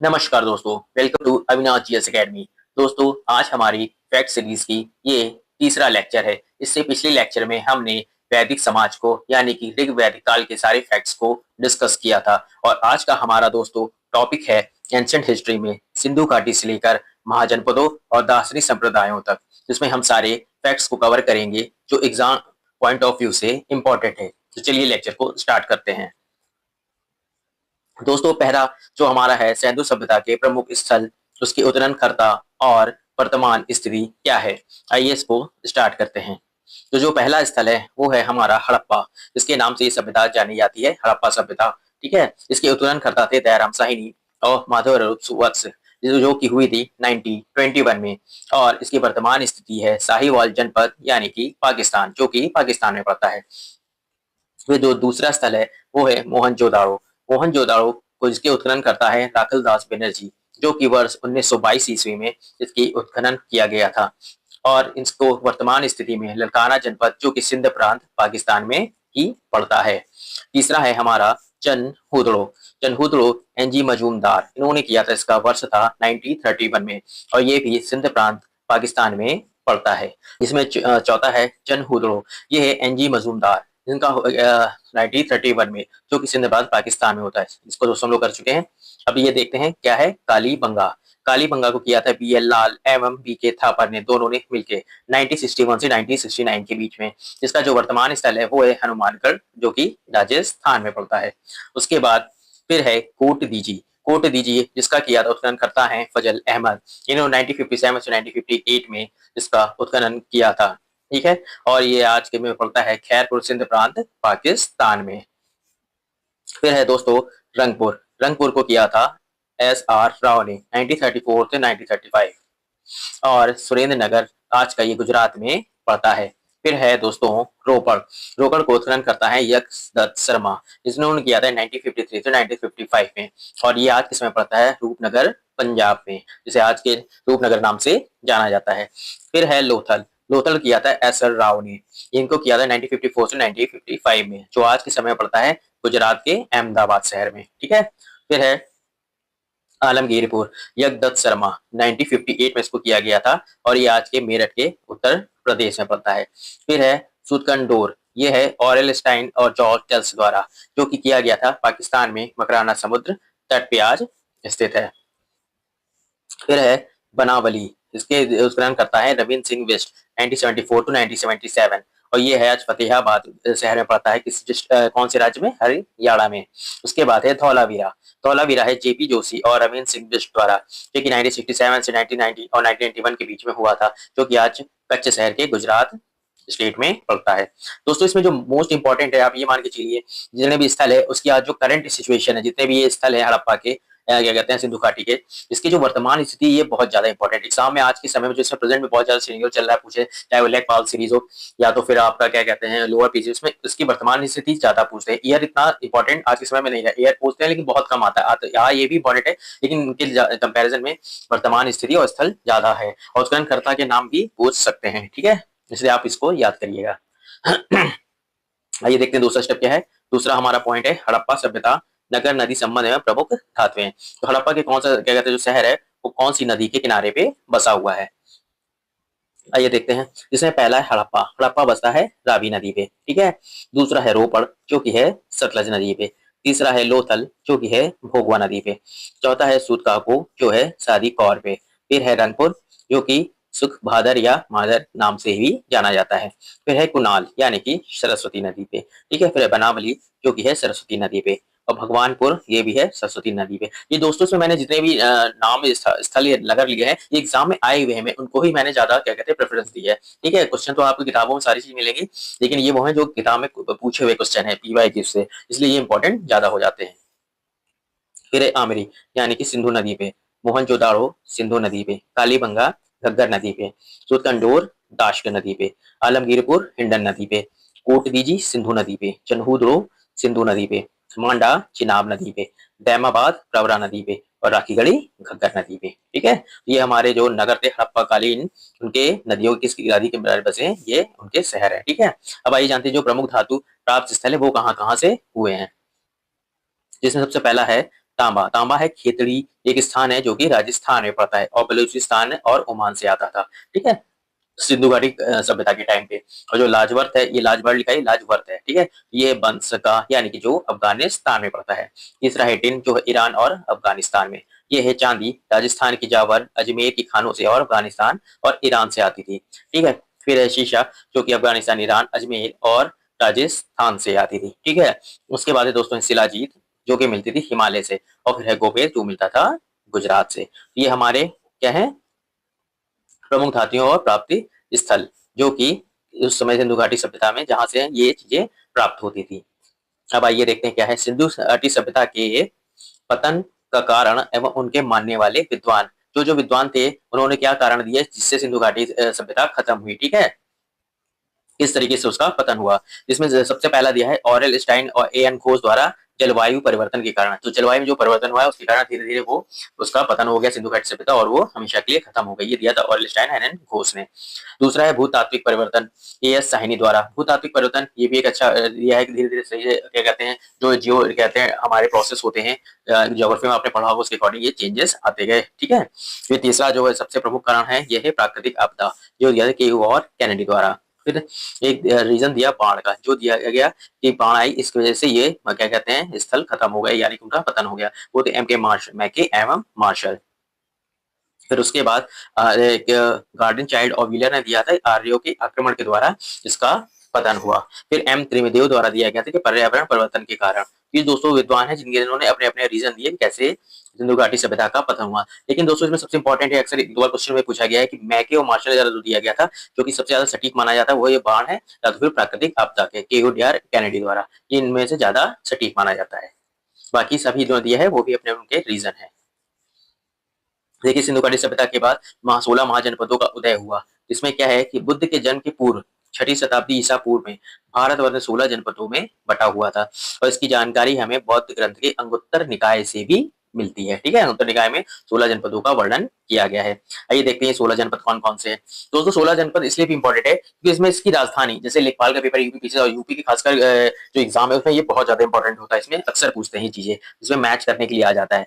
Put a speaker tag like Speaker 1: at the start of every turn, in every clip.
Speaker 1: नमस्कार दोस्तों, welcome to Avinash GS academy. दोस्तों, आज हमारी फैक्ट सीरीज की ये तीसरा लेक्चर है। इससे पिछले लेक्चर में हमने वैदिक समाज को यानी कि ऋग वैदिक काल के सारे फैक्ट्स को डिस्कस किया था और आज का हमारा दोस्तों टॉपिक है एंशिएंट हिस्ट्री में सिंधु घाटी से लेकर महाजनपदों और दार्शनिक संप्रदायों तक, जिसमें हम सारे फैक्ट्स को कवर करेंगे जो एग्जाम पॉइंट ऑफ व्यू से इम्पोर्टेंट है। तो चलिए लेक्चर को स्टार्ट करते हैं। दोस्तों, पहला जो हमारा है सिंधु सभ्यता के प्रमुख स्थल, उसकी उत्खननकर्ता और वर्तमान स्थिति क्या है। आइए इसको स्टार्ट करते हैं। तो जो पहला स्थल है वो है हमारा हड़प्पा। इसके नाम से ये सभ्यता जानी जाती है, हड़प्पा सभ्यता। ठीक है। इसके उत्खननकर्ता थे दयाराम साहिनी और माधव सुवत्स, जो की हुई थी 1921 में। और इसकी वर्तमान स्थिति है साहिवाल जनपद यानी कि पाकिस्तान, जो कि पाकिस्तान में पड़ता है। फिर जो दूसरा स्थल है वो है मोहनजोदाड़ो। मोहनजोदाड़ो को इसके उत्खनन करता है राखल दास बनर्जी, जो कि वर्ष 1922 ईस्वी में इसकी उत्खनन किया गया था। और इसको वर्तमान स्थिति में ललकाना जनपद, जो कि सिंध प्रांत पाकिस्तान में ही पड़ता है। तीसरा है हमारा चनहुदड़ो। चनहुदड़ो एनजी मजूमदार, इन्होंने किया था। इसका वर्ष था 1931 में और ये भी सिंध प्रांत पाकिस्तान में पड़ता है। इसमें चौथा है चनहुदड़ो, ये है एनजी मजूमदार, जिनका 1931 में, जो कि सिंध प्रांत पाकिस्तान में होता है। इसको दोस्तों हम लोग कर चुके हैं। अब ये देखते हैं क्या है कालीबंगा। कालीबंगा को किया था बी एल लाल एवं बी के थापर ने, दोनों ने मिलकर 1961 से 1969 के बीच में। इसका जो वर्तमान स्थल है वो है हनुमानगढ़, जो कि राजस्थान में पड़ता है। उसके बाद फिर है कोट दीजी। कोट दीजी जिसका किया था उत्खनन करता है फजल अहमद। इन्होंने 1957 से 1958 में इसका उत्खनन किया था। ठीक है। और ये आज के में पड़ता है खैरपुर सिंध प्रांत पाकिस्तान में। फिर है दोस्तों रंगपुर। रंगपुर को किया था एस आर राव ने 1934 से 1935। और सुरेंद्र नगर आज का ये गुजरात में पड़ता है। फिर है दोस्तों रोपड़। रोपड़ को उत्खनन करता है यक्ष दत्त शर्मा, जिन्होंने किया था 1953 से 1955 में। और ये आज किसमें पड़ता है रूपनगर पंजाब में, जिसे आज के रूपनगर नाम से जाना जाता है। फिर है लोथल। लोथल किया था एस आर राव ने, इनको किया था 1954 से 1955 में, जो आज के समय पड़ता है गुजरात के अहमदाबाद शहर में। ठीक है। फिर है आलमगीरपुर। यज्ञदत्त शर्मा 1958 में इसको किया गया था और ये आज के मेरठ के उत्तर प्रदेश में पड़ता है। फिर है सुदकंडोर, ये है ऑरेल स्टाइन और जॉर्ज टेल्स द्वारा, जो कि किया गया था पाकिस्तान में मकराना समुद्र तट पे आज स्थित है। फिर है बनावली। इसके उत्खनन करता है रविंद्र सिंह वेस्ट 1974 टू 1977 और ये है आज फतेहाबाद शहर में पड़ता है। कौन से राज्य में? हरियाणा में। उसके बाद है धौलावीरा। धौलावीरा है जेपी जोशी और रविंद्र सिंह बिष्ट द्वारा, जो कि 1967 से 1990 और 1991 के बीच में हुआ था, जो कि आज कच्छ शहर के गुजरात स्टेट में पड़ता है। दोस्तों, इसमें जो मोस्ट इंपॉर्टेंट है, आप ये मान के चलिए जितने भी स्थल है उसकी आज जो करंट सिचुएशन है, जितने भी ये स्थल है हड़प्पा के, क्या कहते हैं सिंधु घाटी के, इसकी जो वर्तमान स्थिति ये बहुत ज्यादा इंपॉर्टेंट एग्जाम में आज के समय में जो इसमें प्रेजेंट में बहुत ज्यादा सीनियर चल रहा है पूछे, चाहे वो लेखपाल सीरीज हो या तो फिर आपका क्या कहते हैं लोअर पीजी, उसमें इसकी वर्तमान स्थिति ज्यादा पूछते हैं। ईयर इतना इंपॉर्टेंट आज के समय में नहीं है, ईयर पूछते हैं लेकिन बहुत कम आता है। यहाँ ये भी इंपॉर्टेंट है लेकिन उनके कंपेरिजन में वर्तमान स्थिति और स्थल ज्यादा है और उत्खननकर्ता के नाम भी पूछ सकते हैं। ठीक है, इसलिए आप इसको याद करिएगा। आइए देखते हैं दूसरा स्टेप क्या है। दूसरा हमारा पॉइंट है हड़प्पा सभ्यता नगर नदी संबंध में प्रमुख धातुएं। तो हड़प्पा के कौन सा क्या कहते हैं जो शहर है वो कौन सी नदी के किनारे पे बसा हुआ है। आइए देखते हैं। जिसमें पहला है हड़प्पा। हड़प्पा बसता है रावी नदी पे। ठीक है। दूसरा है रोपड़, जो कि है सतलज नदी पे। तीसरा है लोथल, जो कि है भोगवा नदी पे। चौथा है सूतकाको, जो है सादी कौर पे। फिर है रंगपुर, जो कि सुख भादर या मादर नाम से भी जाना जाता है। फिर है कुनाल, यानी कि सरस्वती नदी पे। ठीक है। फिर है बनावली, जो कि है सरस्वती नदी पे। और भगवानपुर, ये भी है सरस्वती नदी पे। ये दोस्तों इसमें मैंने जितने भी नाम स्थल या नगर लिए हैं ये एग्जाम में आए हुए हैं, मैं उनको ही मैंने ज्यादा क्या कहते हैं प्रेफरेंस दी है। ठीक है। क्वेश्चन तो आपको किताबों में सारी चीज मिलेगी लेकिन ये वो है जो किताब में पूछे हुए क्वेश्चन है पीवाईक्यू से, इसलिए ये इंपॉर्टेंट ज्यादा हो जाते हैं। फिर है आमरी, यानी कि सिंधु नदी पे। मोहनजोदाड़ो सिंधु नदी पे। कालीबंगा घग्गर नदी पे। सूतकंडोर दाश्क नदी पे। आलमगीरपुर हिंडन नदी पे। कोटदीजी सिंधु नदी पे। चन्हूदड़ो सिंधु नदी पे। मांडा चिनाब नदी पे। दैमाबाद प्रवरा नदी पे और राखीगढ़ी घग्गर नदी पे। ठीक है। ये हमारे जो नगर थे हड़प्पा कालीन, उनके नदियों किस नदी के किनारे बसे हैं, ये उनके शहर है। ठीक है। अब आइए जानते हैं जो प्रमुख धातु प्राप्त स्थल है वो कहाँ कहाँ से हुए हैं। जिसमें सबसे पहला है तांबा, तांबा है खेतड़ी, एक स्थान है जो कि राजस्थान में पड़ता है और बलूचिस्तान और ओमान से आता था। ठीक है, सिंधु घाटी सभ्यता के टाइम पे। और जो लाजवर्त है, ये लाजवर्त लिखा है, लाजवर्त है। ठीक है, ये बंस का यानी कि जो अफगानिस्तान में पड़ता है। तीसरा है टिन, जो है ईरान और अफगानिस्तान में। ये है चांदी, राजस्थान की जावर, अजमेर की खानों से और अफगानिस्तान और ईरान से आती थी। ठीक है, फिर है शीशा, जो कि अफगानिस्तान, ईरान, अजमेर और राजस्थान से आती थी। ठीक है, उसके बाद है दोस्तों शिलाजीत, जो कि मिलती थी हिमालय से। और फिर है गोपेर, जो मिलता था गुजरात से। ये हमारे क्या है, प्रमुख धातुओं और प्राप्ति स्थल, जो कि उस समय सिंधु घाटी सभ्यता में जहां से ये चीजें प्राप्त होती थी। अब आइए देखते हैं क्या है सिंधु घाटी सभ्यता के पतन का कारण एवं उनके मानने वाले विद्वान। जो जो विद्वान थे उन्होंने क्या कारण दिए जिससे सिंधु घाटी सभ्यता खत्म हुई। ठीक है, किस तरीके से उसका पतन हुआ, जिसमें सबसे पहला दिया है ऑरेल स्टाइन और ए एन घोष द्वारा जलवायु परिवर्तन के कारण। तो जलवायु में जो परिवर्तन हुआ है उसके कारण धीरे धीरे वो उसका पतन हो गया सिंधु घाटी सभ्यता और वो हमेशा के लिए खत्म हो गई। ये दिया था Aurel Stein N N Ghosh ने। दूसरा है भूतात्विक परिवर्तन, ए एस साहनी द्वारा। भूतात्विक परिवर्तन ये भी एक अच्छा दिया है कि धीरे धीरे से क्या कहते हैं, जो जियो कहते हैं हमारे प्रोसेस होते हैं ज्योग्राफी में आपने पढ़ा होगा, उसके अकॉर्डिंग ये चेंजेस आते गए। ठीक है, फिर तीसरा जो है सबसे प्रमुख कारण है ये है प्राकृतिक आपदा, जो दिया के और कैनेडी द्वारा। फिर एक रीजन दिया बाढ़ का, जो दिया गया कि बाढ़ आई इसकी वजह से ये क्या कहते हैं स्थल खत्म हो गए यानी कि उनका पतन हो गया। वो थे एम के मार्शल, मैके एवं मार्शल। फिर उसके बाद एक गार्डन चाइल्ड और व्हीलर ने दिया था आर्यों के आक्रमण के द्वारा इसका पतन हुआ। फिर एम त्रिमेदेव द्वारा दिया गया था कि पर्यावरण परिवर्तन के कारण। ये दोस्तों विद्वान है जिन्होंने अपने अपने रीजन दिए कैसे सिंधु घाटी सभ्यता का पतन हुआ। लेकिन दोस्तों इसमें सबसे इंपॉर्टेंट है, अक्सर एक दो बार क्वेश्चन में पूछा गया है कि मैके और मार्शल द्वारा जो दिया गया था, जो कि सबसे ज्यादा सटीक माना जाता है वो ये बाढ़ है या तो फिर प्राकृतिक आपदा के केओडीआर कैनेडी द्वारा, ये इनमें से ज्यादा सटीक माना जाता है। बाकी सभी जो दिया है वो भी अपने उनके रीजन है। देखिए सिंधु घाटी सभ्यता के बाद 16 महाजनपदों का उदय हुआ, जिसमें क्या है कि बुद्ध के जन्म के पूर्व 6ठी शताब्दी ईसा पूर्व में भारतवर्ष 16 जनपदों में बटा हुआ था। और इसकी जानकारी हमें बौद्ध ग्रंथ के अंगुत्तर निकाय से भी मिलती है। ठीक है, अंगुत्तर निकाय में 16 जनपदों का वर्णन किया गया है। आइए देखते हैं 16 जनपद कौन कौन से हैं। दोस्तों 16 जनपद इसलिए भी इंपॉर्टेंट है क्योंकि इसमें इसकी राजधानी, जैसे लेखपाल का पेपर यूपी पीछे और यूपी की खासकर जो एग्जाम है उसमें ये बहुत ज्यादा इंपॉर्टेंट होता है, इसमें अक्सर पूछते हैं ये चीजें, इसमें मैच करने के लिए आ जाता है।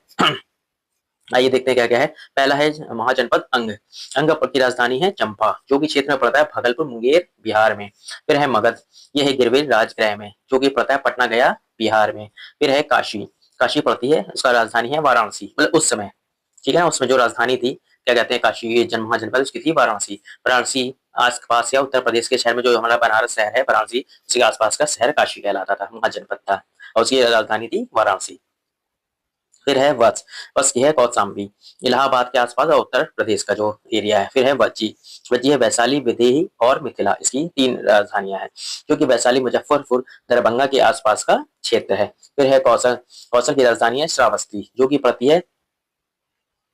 Speaker 1: आइए देखते हैं क्या क्या है। पहला है महाजनपद अंग। अंग की राजधानी है चंपा, जो कि क्षेत्र में पड़ता है भागलपुर मुंगेर बिहार में। फिर है मगध, यह है गिरवेल राजगृह में, जो कि पड़ता है पटना गया बिहार में। फिर है काशी, काशी पड़ती है, उसका राजधानी है वाराणसी, मतलब उस समय। ठीक है ना, उसमें जो राजधानी थी क्या कहते हैं काशी महाजनपद उसकी थी वाराणसी। वाराणसी आस पास या उत्तर प्रदेश के शहर में जो हमारा बनारस शहर है वाराणसी, उसके आसपास का शहर काशी कहलाता था, महाजनपद था और उसकी राजधानी थी वाराणसी। फिर है वत्स, वत्स की है कौशाम्बी, इलाहाबाद के आसपास और उत्तर प्रदेश का जो एरिया है। फिर है वज्जी, वज्जी है वैशाली, विदेही और मिथिला, इसकी 3 राजधानियां हैं, जो कि वैशाली, मुजफ्फरपुर, दरभंगा के आसपास का क्षेत्र है। फिर है कौशल, कौशल की राजधानी है श्रावस्ती, जो कि पड़ती है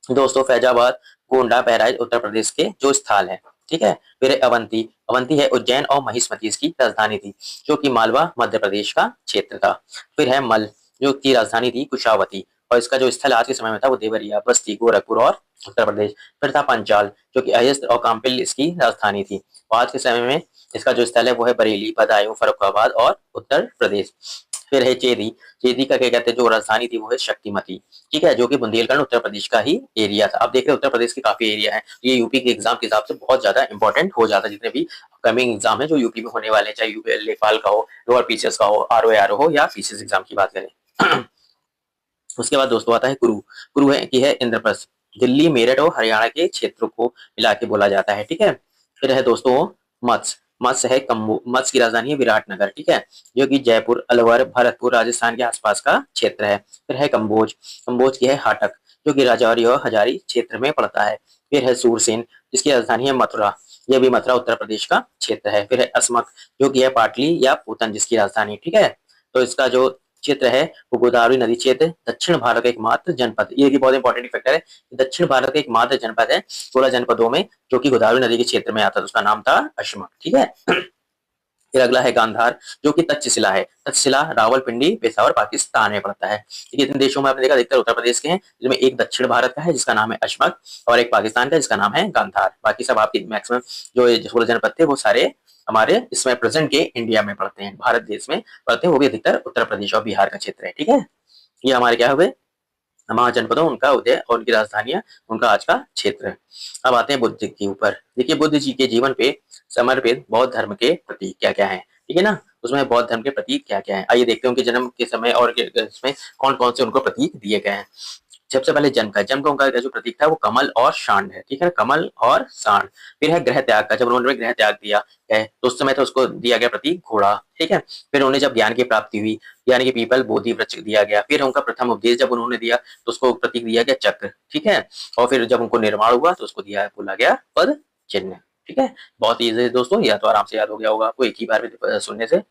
Speaker 1: दोस्तों फैजाबाद, गोंडा, बहराइच, उत्तर प्रदेश के जो स्थल है। ठीक है, फिर है अवंती, अवंती है उज्जैन और महिष्मती इसकी राजधानी थी, जो कि मालवा मध्य प्रदेश का क्षेत्र था। फिर है मल, जो की राजधानी थी कुशावती और इसका जो स्थल आज के समय में था वो देवरिया, बस्ती, गोरखपुर और उत्तर प्रदेश। फिर था पंचाल, जो कि अयस्क और काम्पिल इसकी राजधानी थी। आज के समय में इसका जो स्थल है वो है बरेली, बदायूं, फर्रुखाबाद और उत्तर प्रदेश। फिर है चेदी, चेदी का क्या कहते हैं जो राजधानी थी वो है शक्तिमती। ठीक है, जो कि बुंदेलखंड उत्तर प्रदेश का ही एरिया था। आप देख रहे हैं उत्तर प्रदेश के काफी एरिया है, ये यूपी के एग्जाम के हिसाब से बहुत ज्यादा इंपॉर्टेंट हो जाता है। जितने भी कमिंग एग्जाम है जो यूपी में होने वाले हैं, चाहे यूपी लेखपाल का हो, लोअर पीसीएस का हो, आरओ हो या पीसीएस एग्जाम की बात करें। उसके बाद दोस्तों आता है कुरु, कुरु है की है इंद्रप्रस्थ, दिल्ली, मेरठ और हरियाणा के क्षेत्रों को मिला के बोला जाता है। ठीक है, फिर है दोस्तों मत्स्य, मत्स्य है कम्बो, मत्स्य की राजधानी है विराटनगर। ठीक है, जो कि जयपुर, अलवर, भरतपुर, राजस्थान के आसपास का क्षेत्र है। फिर है कम्बोज, कम्बोज की है हाटक, जो कि राजौरी और हजारी क्षेत्र में पड़ता है। फिर है सूरसेन, जिसकी राजधानी है मथुरा, यह भी मथुरा उत्तर प्रदेश का क्षेत्र है। फिर है अस्मक, जो कि है पाटली या पूतन जिसकी राजधानी। ठीक है, तो इसका जो क्षेत्र है वो गोदावरी नदी क्षेत्र, दक्षिण भारत का एकमात्र जनपद, ये भी बहुत इंपॉर्टेंट फैक्टर है, दक्षिण भारत का एकमात्र जनपद है 16 जनपदों में जो कि गोदावरी नदी के क्षेत्र में आता था, उसका नाम था अश्मक। ठीक है, फिर अगला है गांधार, जो कि तक्षशिला है, तक्षशिला रावलपिंडी, पेशावर, पाकिस्तान में पड़ता है। ठीक है, इन देशों में आपने देखा अधिकतर उत्तर प्रदेश के हैं, जिसमें एक दक्षिण भारत का है जिसका नाम है अश्मक और एक पाकिस्तान का जिसका नाम है गांधार। बाकी सब आपके मैक्सिमम जो 16 जनपद थे वो सारे हमारे इसमें प्रेजेंट के इंडिया में पड़ते हैं, भारत देश में पड़ते हैं, वो भी अधिकतर उत्तर प्रदेश और बिहार का क्षेत्र है। ठीक है, ये हमारे क्या हुए महाजनपदों उनका उदय और उनकी राजधानियां, उनका आज का क्षेत्र। अब आते हैं बुद्ध के ऊपर। देखिए बुद्ध जी के जीवन पे समर्पित बौद्ध धर्म के प्रतीक क्या-क्या हैं, ठीक है ना? उसमें बौद्ध धर्म के प्रतीक क्या-क्या हैं? आइए देखते हैं उनके जन्म के समय और इसमें कौन-कौन से उनको प्रतीक दिए गए हैं। सबसे पहले जन्म का उनका जो प्रतीक था वो कमल और सांड है, ठीक है? कमल और सांड। फिर है गृह त्याग का, जब उन्होंने गृह त्याग दिया है तो उस समय तो उसको दिया गया प्रतीक घोड़ा, ठीक है? फिर उन्हें जब ज्ञान की प्राप्ति हुई, यानी कि पीपल बोधि वृक्ष दिया गया। फिर उनका प्रथम उपदेश जब उन्होंने दिया तो उसको प्रतीक दिया गया चक्र, ठीक है? और फिर जब उनको निर्माण हुआ तो उसको दिया बोला गया पद चिन्ह, ठीक है? बहुत ईजी है दोस्तों, या तो आराम से याद हो गया होगा आपको एक ही बार में सुनने से।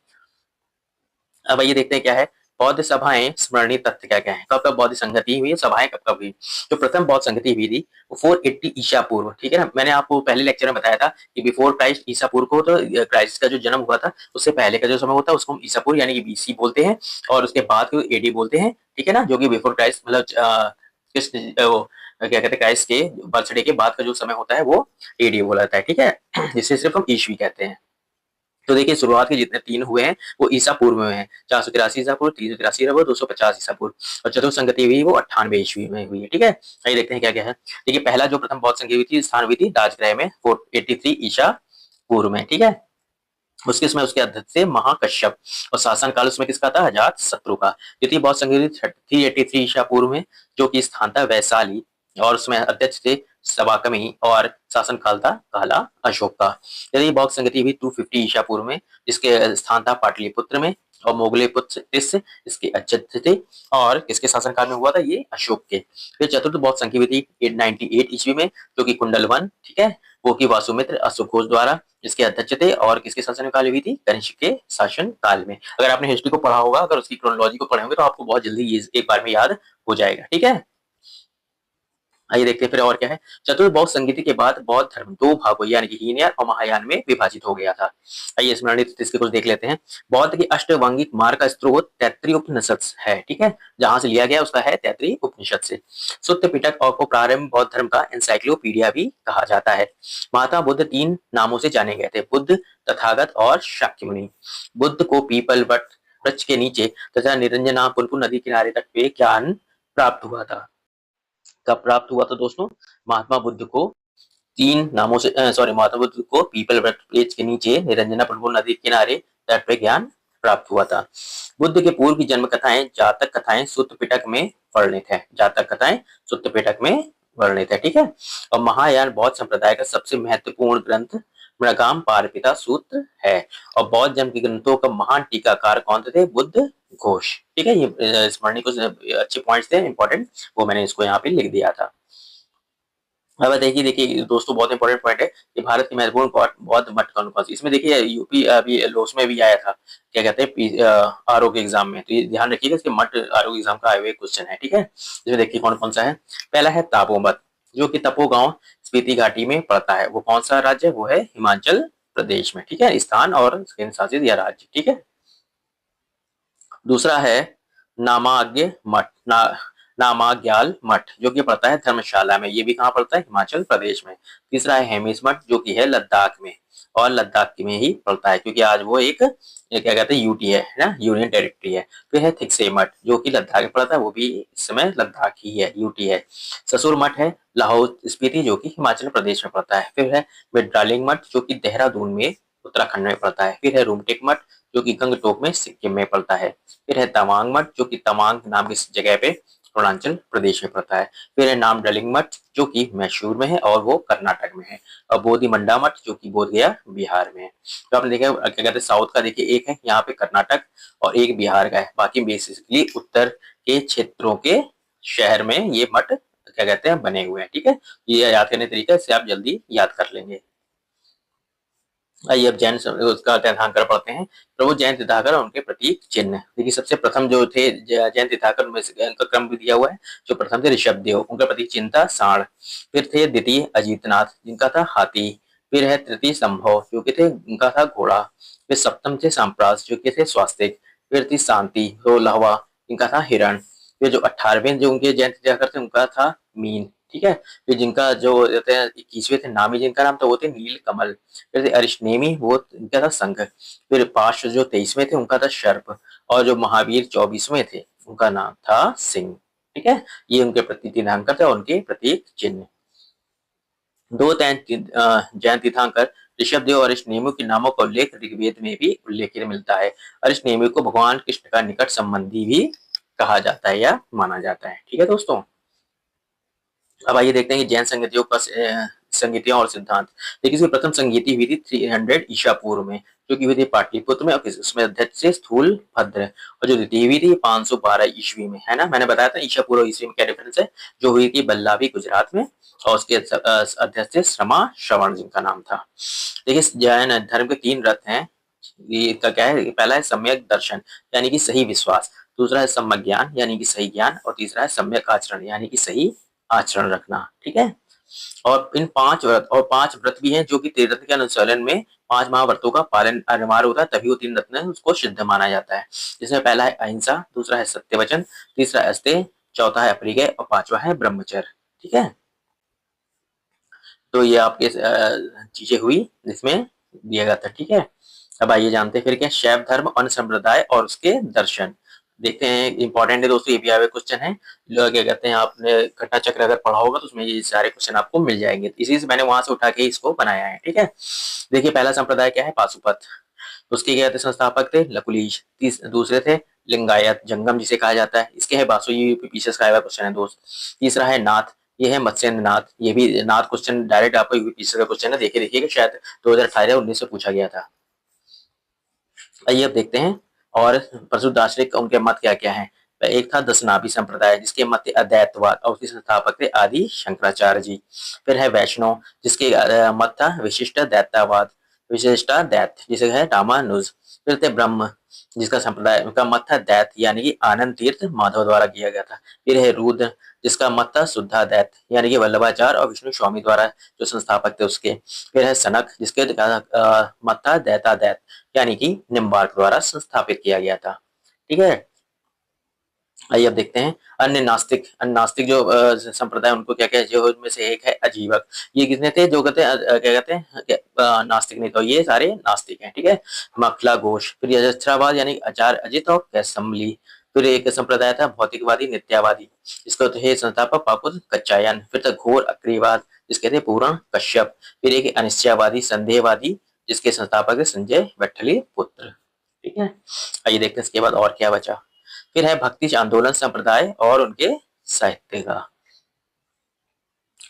Speaker 1: अब आइए देखते हैं क्या है बौद्ध सभाएं स्मरणीय तथ्य क्या-क्या है? कब-कब बौद्ध संगति हुई, सभाएं कब-कब हुई? जो प्रथम बौद्ध संगति हुई थी वो 480 ईसा पूर्व, ठीक है ना? मैंने आपको पहले लेक्चर में बताया था कि बिफोर क्राइस्ट ईसा पूर्व को तो क्राइस्ट का जो जन्म हुआ था उससे पहले का जो समय होता है उसको हम ईसा पूर्व यानी कि बीसी बोलते हैं और उसके बाद को एडी बोलते हैं, ठीक है ना? जो कि बिफोर क्राइस्ट मतलब कृष्ण वो क्या कहते हैं क्राइस्ट के बर्थडे के बाद का जो समय होता है वो एडी बोला जाता है, ठीक है? जिसे सिर्फ हम ईस्वी कहते हैं। तो देखिए शुरुआत के जितने 3 हुए हैं वो ईसा पूर्व में हैं। 483 ईसा पूर्व, 383 ईसा पूर्व, 250 ईसा पूर्व और चतुर्थ संगति हुई वो 98 ईस्वी में हुई है, ठीक है? आइए देखते हैं क्या-क्या है। देखिए पहला जो प्रथम बौद्ध संगति हुई थी स्थान हुई थी राजगृह में 483 ईसा पूर्व में, ठीक है? उसके समय उसके अध्यक्ष थे महाकश्यप और शासन काल उसमें किसका था? अजातशत्रु का। द्वितीय बौद्ध संघ 383 ईसा पूर्व में जो कि स्थान था वैशाली और उसमें अध्यक्ष थे सवाकमी और शासन काल था काला अशोक का। यदि बौद्ध संगति हुई 250 ईसा पूर्व में जिसके स्थान था पाटलिपुत्र में और मोगलेपुत्र इसके अध्यक्ष थे और किसके शासन काल में हुआ था ये अशोक के। फिर चतुर्थ बौद्ध संघ हुई थी 898 ईस्वी में जो कि कुंडलवन, ठीक है? वो की वासुमित्र अशोक द्वारा जिसके अध्यक्ष थे और किसके शासन काल हुई थी? कनिष्क के शासन काल में। अगर आपने हिस्ट्री को पढ़ा होगा, अगर उसकी क्रोनोलॉजी को पढ़े होंगे तो आपको बहुत जल्दी ये एक बार में याद हो जाएगा, ठीक है? आइए देखते हैं फिर और क्या है। चतुर्थ बौद्ध संगीति के बाद बौद्ध धर्म 2 भागों यानी कि हीनयान और महायान में विभाजित हो गया था। आइए स्मरणीय इसके कुछ देख लेते हैं। बौद्ध के अष्टावंगिक मार्ग का स्रोत तैत्रीय उपनिषद है, ठीक है? जहां से लिया गया उसका है तैत्रीय उपनिषद से। सुत्त पिटक और को प्रारंभ बौद्ध धर्म का एनसाइक्लोपीडिया भी कहा जाता है। महात्मा बुद्ध 3 नामों से जाने गए थे, बुद्ध, तथागत और शाक्यमुनि। बुद्ध को पीपल वट वृक्ष के नीचे तथा निरंजना पुनपुन नदी किनारे तट पे ज्ञान प्राप्त हुआ था। कब प्राप्त हुआ था दोस्तों? महात्मा बुद्ध को 3 नामों से महात्मा बुद्ध को पीपल वृक्ष के नीचे निरंजना प्रभु नदी के किनारे तट पे ज्ञान प्राप्त हुआ था। बुद्ध के पूर्व की जन्म कथाएं जातक कथाएं सूत्र पिटक में वर्णित है। जातक कथाएं सूत्र पिटक में वर्णित है, ठीक है? और महायान बौद्ध संप्रदाय का सबसे महत्वपूर्ण ग्रंथ मृगाम पारपिता सूत्र है और बौद्ध धर्म के ग्रंथों का महान टीकाकार कौन थे? बुद्ध घोष, ठीक है? ये स्मरणीय कुछ अच्छे पॉइंट्स थे इंपॉर्टेंट, वो मैंने इसको यहाँ पे लिख दिया था। अब देखिए देखिए दोस्तों बहुत इंपॉर्टेंट पॉइंट है कि भारत की महत्वपूर्ण बौद्ध मठ कौन सी इसमें देखिए यूपी अभी लोस में भी आया था क्या कहते हैं आरोग्य एग्जाम में, तो ये ध्यान रखिएगा इसके मठ आरोग्य एग्जाम का आए हुए क्वेश्चन है, ठीक है? इसमें देखिए कौन कौन सा है। पहला है तापोमत जो कि तपो गांव स्पीति घाटी में पड़ता है। वो कौन सा राज्य है? वो है हिमाचल प्रदेश में, ठीक है? स्थान और केंद्र शासित या राज्य, ठीक है? दूसरा है नामाग्य मठ नामाग्याल मठ जो कि पड़ता है धर्मशाला में। ये भी कहाँ पड़ता है? हिमाचल प्रदेश में। तीसरा है हेमिस मठ जो कि है लद्दाख में और लद्दाख में ही पड़ता है क्योंकि आज वो एक ये क्या कहते हैं यूटी है ना, यूनियन टेरिटरी है। फिर है थिकसे मठ जो कि लद्दाख में पड़ता है, वो भी इस समय लद्दाख ही है, यूटी है। ससुर मठ है लाहौल स्पीति जो कि हिमाचल प्रदेश में पड़ता है। फिर है मिड्रालिंग मठ जो कि देहरादून में उत्तराखंड में पड़ता है। फिर है रूमटेक मठ जो कि गंगटोक में सिक्किम में पड़ता है। फिर है तवांग मठ जो कि तवांग नाम की जगह पे अरुणाचल प्रदेश में पड़ता है। फिर है नाम डलिंग मठ जो कि मैसूर में है और वो कर्नाटक में है। और बोधि मंडा मठ जो कि बोध गया बिहार में है। तो आपने देखा क्या कहते हैं साउथ का, देखिए एक है यहाँ पे कर्नाटक और एक बिहार का है, बाकी बेसिकली उत्तर के क्षेत्रों के शहर में ये मठ क्या कहते हैं बने हुए हैं, ठीक है? ये याद करने तरीका इससे आप जल्दी याद कर लेंगे। आइए अब जैन उसका तीर्थंकर पढ़ते हैं। प्रभु जैन तीर्थंकर और उनके प्रतीक चिन्ह। देखिए सबसे प्रथम जो थे जैन तीर्थंकर उनमें से उनका क्रम भी दिया हुआ है। जो प्रथम थे ऋषभदेव, उनका प्रतीक चिन्ह था सांड। फिर थे द्वितीय अजीतनाथ जिनका था हाथी। फिर है तृतीय संभव जो कि थे उनका था घोड़ा। फिर सप्तम थे सांप्रास जो कि थे स्वास्तिक। फिर थी शांति तो लहवा इनका था हिरण। फिर जो 18वें जो उनके जैन तीर्थंकर थे उनका था मीन, ठीक है? फिर जिनका जो कहते हैं 21वें थे नामी जिनका नाम था वो थे नील कमल। फिर अरिष्टनेमी वो इनका था संघ। फिर पाश जो 23वें थे उनका था सर्प और जो महावीर 24वें थे उनका नाम था सिंह। ठीक है, ये उनके प्रतीक तीर्थंकर थे और उनके प्रतीक चिन्ह। दो जैन तीर्थंकर ऋषभदेव और अरिष्टनेमि के नामों का उल्लेख ऋग्वेद में भी उल्लेख मिलता है। अरिष्टनेमि को भगवान कृष्ण का निकट संबंधी भी कहा जाता है या माना जाता है। ठीक है दोस्तों, अब आइए देखते हैं कि जैन संगतियों का संगतियां और सिद्धांत। देखिए, इसकी प्रथम संगति हुई थी 300 ईसा पूर्व में, जो की हुई थी पाटलिपुत्र में, और उसमें अध्यक्ष से स्थूल भद्र, और जो द्वितीय हुई थी 512 ईस्वी में, है ना। मैंने बताया था ईसा पूर्व ईस्वी में क्या डिफरेंस है। जो हुई थी बल्लावी गुजरात में, और उसके अध्यक्ष से श्रमा श्रवण जिनका नाम था। देखिए, जैन धर्म के 3 रथ हैं। ये का क्या है, पहला है सम्यक दर्शन यानी कि सही विश्वास, दूसरा है सम्यक ज्ञान यानी कि सही ज्ञान, और तीसरा है सम्यक आचरण यानी कि सही आचरण रखना। ठीक है, और इन 5 व्रत, और 5 व्रत भी हैं जो कि त्रिरत्न के अनुसरण में 5 महाव्रतों का पालन अनिवार्य होता है, तभी वो 3 रत्न है उसको सिद्ध माना जाता है। जिसमें पहला है अहिंसा, दूसरा है सत्यवचन, तीसरा है अस्तेय, चौथा है अपरिग्रह, और 5वां है ब्रह्मचर्य। ठीक है, तो ये आपके चीजें हुई जिसमें दिया गया था। ठीक है, अब आइए जानते हैं फिर क्या शैव धर्म, अन्य संप्रदाय और उसके दर्शन। देखते हैं, इंपॉर्टेंट है दोस्तों, ये भी आए क्वेश्चन है। लोग क्या कहते हैं, आपने घटा चक्र अगर पढ़ा होगा तो उसमें ये सारे क्वेश्चन आपको मिल जाएंगे, इसी से मैंने वहां से उठा के इसको बनाया है। ठीक है, देखिए पहला संप्रदाय क्या है, पाशुपत। उसके क्या थे संस्थापक थे लकुलीश। दूसरे थे लिंगायत जंगम जिसे कहा जाता है, इसके है बासु, ये पीछे का आया क्वेश्चन है दोस्त। तीसरा है नाथ, ये है मत्स्येंद्र नाथ, ये भी नाथ क्वेश्चन डायरेक्ट आपको यूपीएससी का क्वेश्चन है, देखिए देखिएगा, शायद 2018-19 में पूछा गया था। आइए अब देखते हैं, और प्रसिद्ध दार्शनिक उनके मत क्या क्या है। एक था दशनाभि संप्रदाय जिसके मत थे अद्वैतवाद, और उसके संस्थापक थे आदि शंकराचार्य जी। फिर है वैष्णव जिसके मत था विशिष्ट दैत्यावाद, विशिष्टा दैत जिसे है रामानुज। फिर थे ब्रह्म जिसका संप्रदाय उनका मत था दैत यानी कि आनंद तीर्थ माधव द्वारा किया गया था। फिर है रुद्र जिसका मत था शुद्धा दैत यानी कि वल्लभाचार्य और विष्णु स्वामी द्वारा जो संस्थापक थे उसके। फिर है सनक जिसके मत था दैता दैत यानी कि निम्बार्क द्वारा संस्थापित किया गया था। ठीक है, आइए अब देखते हैं अन्य नास्तिक जो संप्रदाय उनको क्या क्या, जो उनमें से एक है अजीवक। ये कितने थे, जो कहते हैं क्या कहते हैं नास्तिक नहीं, तो ये सारे नास्तिक हैं। ठीक है, मखला घोष, फिर यजस्त्रावाद यानी आचार्य अजित और कैसमली। फिर एक संप्रदाय था भौतिकवादी नित्यावादी, इसको थे संस्थापक पापुत कच्चायन। फिर था घोर अक्रियवाद जिसके थे पूर्ण कश्यप। फिर एक अनिश्चयवादी संदेहवादी जिसके संस्थापक है संजय वैठली पुत्र। ठीक है, आइए देखते हैं इसके बाद और क्या बचा। फिर है भक्ति आंदोलन संप्रदाय और उनके साहित्य का।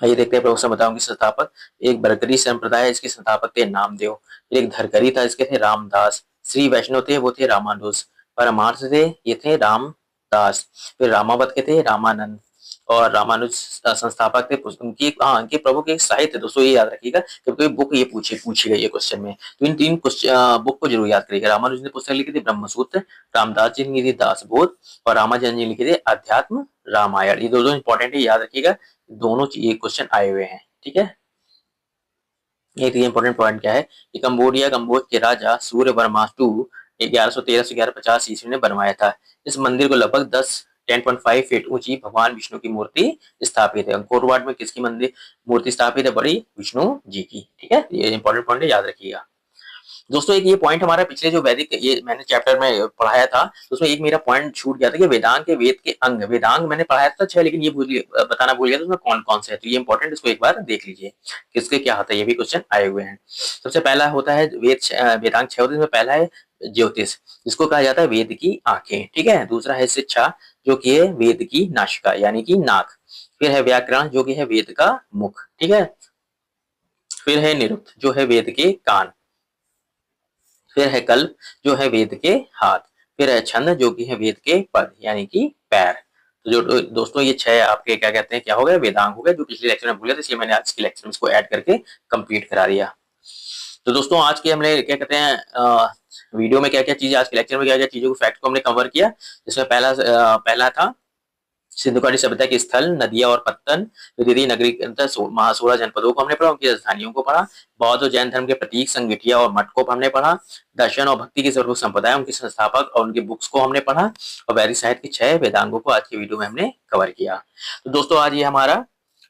Speaker 1: आइए देखते हैं प्रभु बताऊं के संस्थापक। एक बरकरी संप्रदाय है, इसके संस्थापक थे नामदेव। फिर एक धरकरी था, इसके थे रामदास। श्री वैष्णव थे, वो थे रामानुज। परमार्थ थे, ये थे रामदास। फिर रामावत के थे रामानंद, और रामानुज संस्थापक थे। उनकी उनके प्रभु के साहित्य, दोस्तों ये याद रखिएगा कि कोई बुक ये पूछी गई है क्वेश्चन में, तो इन 3 बुक को जरूर याद करिएगा। रामानुज ने पुस्तक लिखी थी ब्रह्मसूत्र, रामदास जी ने लिखी थी दासबोध, और रामाजन जी ने लिखे थे अध्यात्म रामायण। ये दोनों इंपॉर्टेंट है, याद रखिएगा, दोनों ये क्वेश्चन आए हुए हैं। ठीक है, एक इंपॉर्टेंट पॉइंट क्या है कि कंबोज के राजा सूर्य वर्मा 1113 से 1150 ईस्वी ने बनवाया था। इस मंदिर को लगभग 10.5 फीट ऊंची भगवान विष्णु की मूर्ति स्थापित है। अंकोर वाट में किसकी मंदिर मूर्ति स्थापित है, बड़ी विष्णु जी की। ठीक है, ये इंपॉर्टेंट पॉइंट है, याद रखिएगा दोस्तों। एक ये पॉइंट हमारा पिछले जो वैदिक ये मैंने चैप्टर में पढ़ाया था, तो उसमें एक मेरा पॉइंट छूट गया था कि वेदांग के वेद के अंग, वेदांग मैंने पढ़ाया था अच्छा, लेकिन ये बताना भूल गया था उसमें कौन कौन से है। तो ये इंपॉर्टेंट, इसको एक बार देख लीजिए किसके क्या होता है, ये भी क्वेश्चन आए हुए हैं। सबसे पहला होता है वेदांग 6 होते हैं, पहला है ज्योतिष जिसको कहा जाता है वेद की आंखें। ठीक है, दूसरा है शिक्षा जो कि है वेद की नाशिका यानी कि नाक। फिर है व्याकरण जो कि है वेद का मुख। ठीक है, फिर है निरुक्त जो है वेद के कान। फिर है कल्प जो है वेद के हाथ। फिर है छंद जो कि है वेद के पद यानी कि पैर। तो जो दोस्तों ये 6 आपके क्या कहते हैं, क्या हो गए, वेदांग हो गए, जो पिछले लेक्चर में भूल गए थे, इसलिए मैंने आज के लेक्चर में इसको ऐड करके कंप्लीट करा दिया। तो दोस्तों आज के हमने क्या कहते हैं वीडियो में क्या क्या चीजें, आज के लेक्चर में क्या क्या चीजों को फैक्ट को हमने कवर किया। जिसमें पहला था सिंधु घाटी सभ्यता के स्थल, नदियां और पत्तन, विदिती नगरी के अंदर 16 जनपदों को हमने पढ़ा, उनकी राजधानियों को पढ़ा। बौद्ध और जैन धर्म के प्रतीक, संगठिया और मठ को हमने पढ़ा। दर्शन और भक्ति के सर्वोच्च संप्रदाय, उनके संस्थापक और उनकी बुक्स को हमने पढ़ा। और वैदिक साहित्य के 6 वेदांगों को आज की वीडियो में हमने कवर किया। तो दोस्तों आज ये हमारा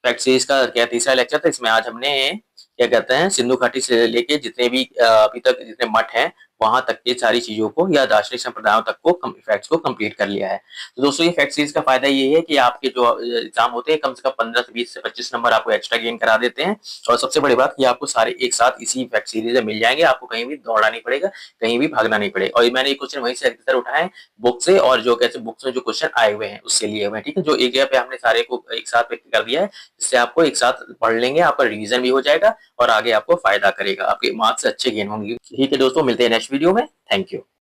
Speaker 1: फैक्ट सीरीज का क्या तीसरा लेक्चर था। इसमें आज हमने क्या कहते हैं सिंधु घाटी से लेके जितने भी अभी तक जितने मठ हैं वहां तक की सारी चीजों को या दार्शनिक संप्रदायों तक को फैक्ट्स को कंप्लीट कर लिया है। तो दोस्तों ये फैक्ट सीरीज का फायदा ये है कि आपके जो एग्जाम होते हैं कम से कम 15 से 20 से 25 नंबर आपको एक्स्ट्रा गेन करा देते हैं। और सबसे बड़ी बात ये आपको सारे एक साथ इसी फैक्ट सीरीज में मिल जाएंगे, आपको कहीं भी दौड़ना नहीं पड़ेगा, कहीं भी भागना नहीं पड़ेगा। और मैंने ये क्वेश्चन वहीं से अक्सर उठाए हैं बुक से, और जो कैसे बुक्स में जो क्वेश्चन आए हुए हैं उससे लिए हुए हैं, ठीक है। जो एक जगह पे हमने सारे को एक साथ व्यक्त कर दिया है, इससे आपको एक साथ पढ़ लेंगे, आपका रिवीजन भी हो जाएगा और आगे आपको फायदा करेगा, आपके मार्क्स अच्छे गेन होंगे। ठीक है दोस्तों, मिलते हैं नेक्स्ट वीडियो में। Thank you.